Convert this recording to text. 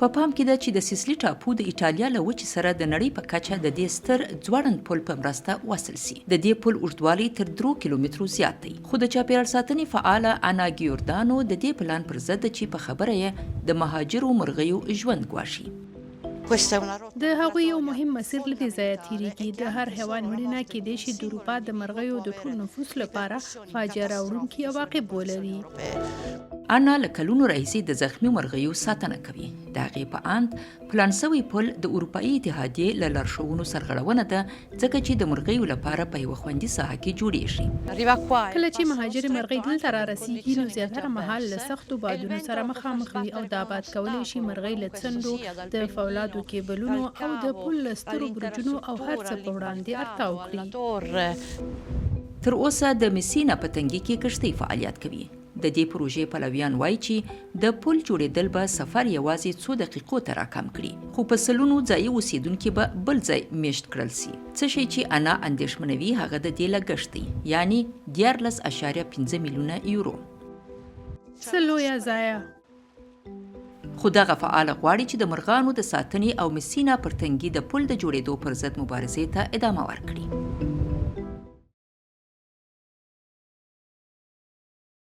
په پام کې ده چې د سیسلی ټاپو د ایټالیا له وچې سره د نړۍ په کچه د دې ستر ځوړند پل په مرسته وصل سي. د دې پل اوږدوالی تر 3 کیلومترو زیات دی. خو د چاپیریال ساتنې فعاله انا ګیوردانو د دې پلان پر ضد چې په خبره یې د مهاجرو مرغیو ژوند ګواښي. د هغوی یو مهم مسیر له دې ځایه تیریږي. د هر حیوان مړینه کیدای شي د اروپا د مرغیو د ټول نفوس لپاره فاجعه راوړونکي عواقب ولري. انا له کلونو راهیسې د زخمي مرغیو ساتنه کوي. د هغې په اند پلان سوی پل د اروپایي اتحادیې له لارښوونو سرغړونه ده، ځکه چې د مرغیو لپاره په یوه خوندي ساحه کې جوړیږي. کله چې مهاجر مرغۍ دلته را رسیږي نو زیاتره مهال له سختو بادونو سره مخامخ وي او د آباد کولی شي مرغۍ له څنډو، د فولادو کیبلونو او د پل له سترو برجونو او هر څه په وړاندې ارتاو کړي. تر اوسه د مسینا په تنګي کې کښتۍ فعالیت کوي. د دې پروژې پلویان وایي چې د پل جوړېدل به سفر یوازې څو دقیقو ته راکم کړي، خو په سلونو ځایي اوسیدونکي به بل ځای میشت کړل سي. څه شی چې انا اندېښمنوي هغه د دې لګښت دی، یعنی 14.5 میلیونه یورو. څه لویه ضایعه. خو دغه فعاله غواړي چې د مرغانو د ساتنې او مسینا پر تنګي د پل د جوړېدو پر ضد مبارزې ته ادامه ورکړي.